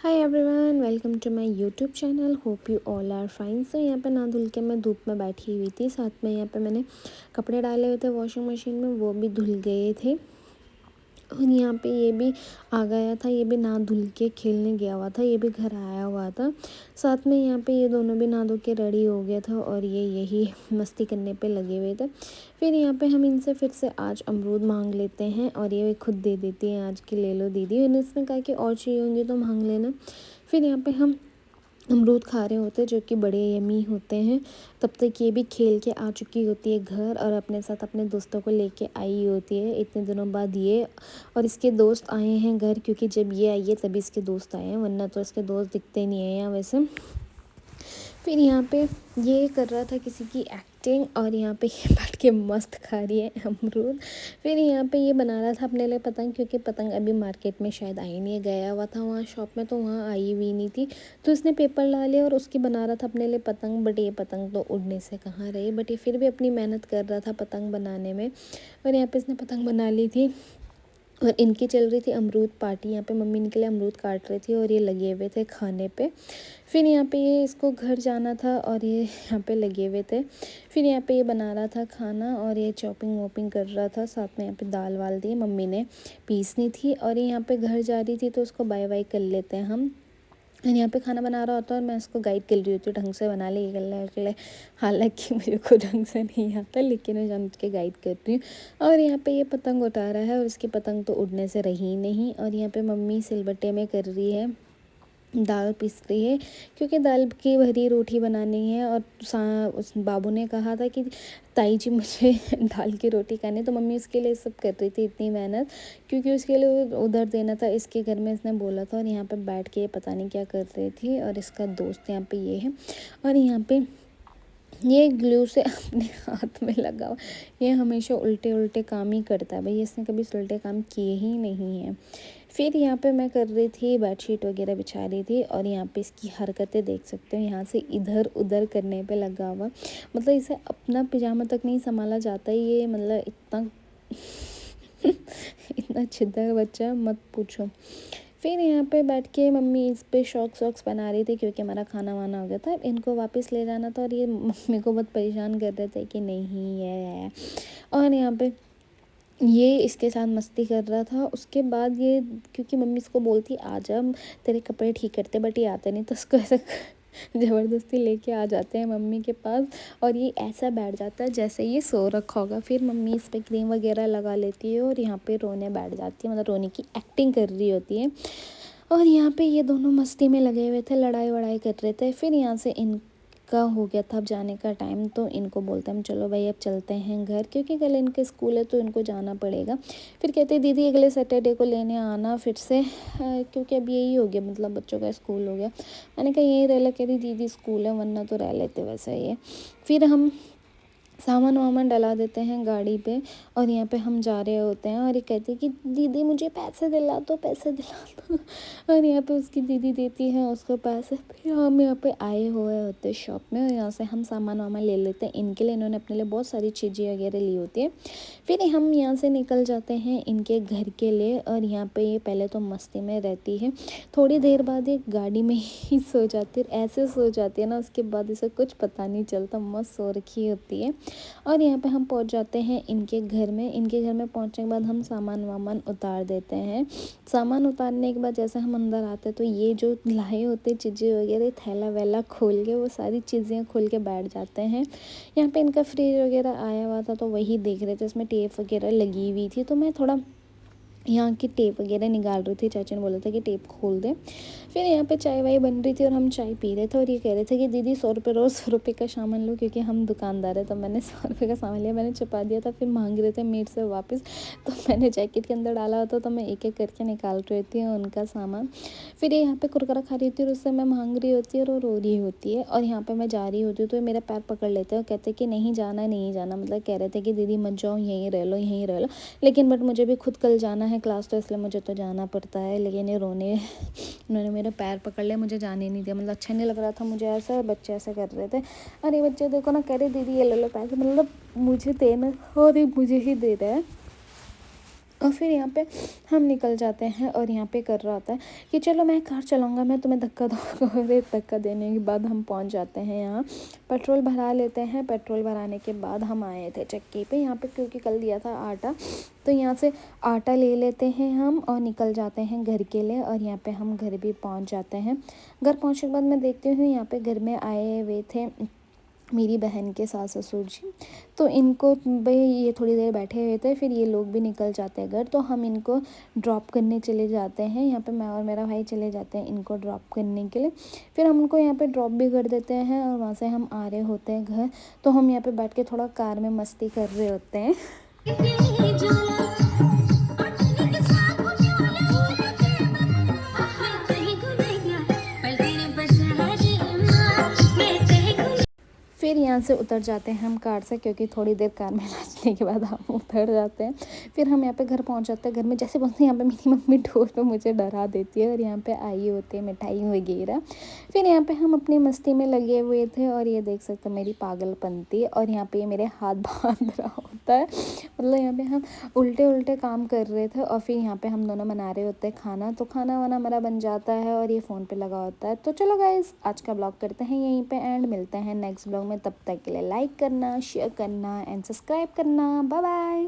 Hi everyone, welcome to my YouTube channel. Hope you all are fine. So यहाँ पे ना धुल के मैं धूप में बैठी हुई थी। साथ में यहाँ पे मैंने कपड़े डाले हुए थे वॉशिंग मशीन में, वो भी धुल गए थे। और यहाँ पे ये भी आ गया था, ये भी ना धुल के खेलने गया हुआ था, ये भी घर आया हुआ था। साथ में यहाँ पे ये दोनों भी नहा धो के रेडी हो गया था और ये यही मस्ती करने पे लगे हुए थे। फिर यहाँ पे हम इनसे फिर से आज अमरूद मांग लेते हैं और ये खुद दे देती हैं, आज की ले लो दीदी। और इसने कहा कि और चाहिए होंगे तो मांग लेना। फिर यहाँ पे हम अमरूद खा रहे होते हैं जो कि बड़े यमी होते हैं। तब तक ये भी खेल के आ चुकी होती है घर और अपने साथ अपने दोस्तों को लेके आई होती है। इतने दिनों बाद ये और इसके दोस्त आए हैं घर, क्योंकि जब ये आई है तभी इसके दोस्त आए हैं, वरना तो इसके दोस्त दिखते नहीं हैं यहाँ वैसे। फिर यहाँ पे ये कर रहा था किसी की एक्टिंग और यहाँ पे ये बैठ के मस्त खा रही है अमरूद। फिर यहाँ पे ये बना रहा था अपने लिए पतंग, क्योंकि पतंग अभी मार्केट में शायद आई नहीं है, गया हुआ था वहाँ शॉप में तो वहाँ आई हुई नहीं थी। तो इसने पेपर ला लिया और उसकी बना रहा था अपने लिए पतंग। बट ये पतंग तो उड़ने से कहाँ रही, बट ये फिर भी अपनी मेहनत कर रहा था पतंग बनाने में। और यहाँ पे इसने पतंग बना ली थी और इनकी चल रही थी अमरूद पार्टी। यहाँ पे मम्मी इनके लिए अमरूद काट रही थी और ये लगे हुए थे खाने पे। फिर यहाँ पे ये इसको घर जाना था और ये यहाँ पे लगे हुए थे। फिर यहाँ पे ये बना रहा था खाना और ये चॉपिंग वॉपिंग कर रहा था। साथ में यहाँ पे दाल वाल दी मम्मी ने पीसनी थी और ये यहाँ पे घर जा रही थी, तो उसको बाय बाय कर लेते हैं हम। और यहाँ पे खाना बना रहा होता है और मैं इसको गाइड कर रही होती हूँ, ढंग से बना ले ये कर ले। हालांकि मुझे खुद ढंग से नहीं आता, लेकिन मैं जान के गाइड कर रही हूँ। और यहाँ पे ये पतंग उठा रहा है और इसकी पतंग तो उड़ने से रही नहीं। और यहाँ पे मम्मी सिलबट्टे में कर रही है, दाल पीस रही है, क्योंकि दाल की भरी रोटी बनानी है। और उस बाबू ने कहा था कि ताई जी मुझे दाल की रोटी खानी, तो मम्मी उसके लिए सब कर रही थी इतनी मेहनत, क्योंकि उसके लिए उधर देना था इसके घर में, इसने बोला था। और यहाँ पे बैठ के पता नहीं क्या कर रही थी। और इसका दोस्त यहाँ पे ये है और यहाँ पे ये ग्लू से अपने हाथ में लगा हुआ। ये हमेशा उल्टे उल्टे काम ही करता है भाई, इसने कभी उल्टे काम किए ही नहीं हैं। फिर यहाँ पे मैं कर रही थी बेडशीट वगैरह बिछा रही थी और यहाँ पे इसकी हरकतें देख सकते हो, यहाँ से इधर उधर करने पे लगा हुआ। मतलब इसे अपना पिजामा तक नहीं संभाला जाता है ये, मतलब इतना इतना छिद्र बच्चा मत पूछो। फिर यहाँ पे बैठ के मम्मी इस पे सॉक्स बना रही थी, क्योंकि हमारा खाना वाना हो गया था, इनको वापस ले जाना था। और ये मम्मी को बहुत परेशान कर रहे थे कि नहीं है। और यहाँ पे ये इसके साथ मस्ती कर रहा था। उसके बाद ये, क्योंकि मम्मी इसको बोलती आ जा तेरे कपड़े ठीक करते, बट ये आते नहीं, तो उसको ऐसा ज़बरदस्ती लेके आ जाते हैं मम्मी के पास। और ये ऐसा बैठ जाता है जैसे ये सो रखा होगा। फिर मम्मी इस पर क्रीम वगैरह लगा लेती है और यहाँ पे रोने बैठ जाती है, मतलब रोने की एक्टिंग कर रही होती है। और यहाँ पे ये दोनों मस्ती में लगे हुए थे, लड़ाई वड़ाई कर रहे थे। फिर यहाँ से इनका हो गया था अब जाने का टाइम, तो इनको बोलते हैं चलो भाई अब चलते हैं घर, क्योंकि कल इनके स्कूल है तो इनको जाना पड़ेगा। फिर कहते हैं दीदी अगले सैटरडे को लेने आना फिर से, क्योंकि अब यही हो गया, मतलब बच्चों का स्कूल हो गया। मैंने कहा यहीं रह ले, कह रही दीदी स्कूल है, वरना तो रह लेते वैसे ये। फिर हम सामान वामान डला देते हैं गाड़ी पे और यहाँ पे हम जा रहे होते हैं। और ये कहती है कि दीदी मुझे पैसे दिला दो, पैसे दिला दो। और यहाँ पे उसकी दीदी देती है उसको पैसे। फिर हम यहाँ पे आए हुए होते हैं शॉप में और यहाँ से हम सामान वामान ले लेते हैं इनके लिए। इन्होंने अपने लिए बहुत सारी चीज़ें वगैरह ली होती है। फिर हम यहाँ से निकल जाते हैं इनके घर के लिए। और यहाँ पे ये पहले तो मस्ती में रहती है, थोड़ी देर बाद ये गाड़ी में ही सो जाती है। ऐसे सो जाती है ना, उसके बाद इसे कुछ पता नहीं चलता, मस्त सो रखी होती है। और यहाँ पे हम पहुँच जाते हैं इनके घर में। इनके घर में पहुँचने के बाद हम सामान वामान उतार देते हैं। सामान उतारने के बाद जैसे हम अंदर आते हैं तो ये जो लाए होते चीज़ें वगैरह, थैला वैला खोल के वो सारी चीज़ें खोल के बैठ जाते हैं। यहाँ पे इनका फ्रिज वगैरह आया हुआ था तो वही देख रहे थे, इसमें टेप वगैरह लगी हुई थी, तो मैं थोड़ा यहाँ की टेप वगैरह निकाल रही थी। चाचा ने बोला था कि टेप खोल दे। फिर यहाँ पे चाय वाय बन रही थी और हम चाय पी रहे थे और ये कह रहे थे कि दीदी 100 रुपये रोज़ 100 रुपये का सामान लो, क्योंकि हम दुकानदार है। तो मैंने 100 रुपये का सामान लिया, मैंने छुपा दिया था। फिर मांग रहे थे मेरे से वापस, तो मैंने जैकेट के अंदर डाला होता, तो मैं एक एक करके निकाल रही थी उनका सामान। फिर ये यहाँ पे कुरकुरा खा रही होती है और उससे मैं मांग रही होती है और रो रही होती है। और यहाँ पे मैं जा रही होती हूँ तो ये मेरा पैर पकड़ लेते हैं और कहते हैं कि नहीं जाना नहीं जाना, मतलब कह रहे थे कि दीदी मत जाओ, यहीं रह लो यहीं रह लो। लेकिन बट मुझे भी खुद कल जाना है क्लास, तो इसलिए मुझे तो जाना पड़ता है। लेकिन ये रोने, उन्होंने मेरे पैर पकड़ लिया, मुझे जाने नहीं दिया। मतलब अच्छा नहीं लग रहा था मुझे ऐसा, बच्चे ऐसे कर रहे थे। और ये बच्चे देखो ना, कह रहे दीदी ये ले लो पैसे, मतलब मुझे देना और ये मुझे ही दे रहा है। और फिर यहाँ पे हम निकल जाते हैं और यहाँ पे कर रहा होता है कि चलो मैं कार चलाऊँगा, मैं तुम्हें धक्का दूँगा। और एक धक्का देने के बाद हम पहुँच जाते हैं यहाँ, पेट्रोल भरा लेते हैं। पेट्रोल भराने के बाद हम आए थे चक्की पे यहाँ पे, क्योंकि कल दिया था आटा, तो यहाँ से आटा ले लेते हैं हम और निकल जाते हैं घर के लिए। और यहाँ पे हम घर भी पहुँच जाते हैं। घर पहुँचने के बाद मैं देखती हूँ यहाँ पे घर में आए हुए थे मेरी बहन के सास ससुर जी, तो इनको भाई ये थोड़ी देर बैठे हुए थे, फिर ये लोग भी निकल जाते हैं घर, तो हम इनको ड्रॉप करने चले जाते हैं। यहाँ पे मैं और मेरा भाई चले जाते हैं इनको ड्रॉप करने के लिए। फिर हम उनको यहाँ पे ड्रॉप भी कर देते हैं और वहाँ से हम आ रहे होते हैं घर। तो हम यहाँ पे बैठ के थोड़ा कार में मस्ती कर रहे होते हैं। फिर यहाँ से उतर जाते हैं हम कार से, क्योंकि थोड़ी देर कार में नाचने के बाद हम उतर जाते हैं। फिर हम यहाँ पे घर पहुँच जाते हैं। घर में जैसे पहुँचते हैं यहाँ पे मेरी मम्मी डोर पे मुझे डरा देती है और यहाँ पे आई होती है मिठाई वगैरह। फिर यहाँ पे हम अपनी मस्ती में लगे हुए थे और ये देख सकते हैं मेरी पागलपंती। और यहाँ पे मेरे हाथ बांध रहा होता है, मतलब यहाँ पे हम उल्टे उल्टे काम कर रहे थे। और फिर यहाँ पे हम दोनों बना रहे होते हैं खाना, तो खाना वाना हमारा बन जाता है और ये फ़ोन पे लगा होता है। तो चलो गाइस, आज का ब्लॉग करते हैं यहीं पे एंड, मिलते हैं नेक्स्ट ब्लॉग में। तब तक के लिए लाइक करना, शेयर करना एंड सब्सक्राइब करना। Bye bye.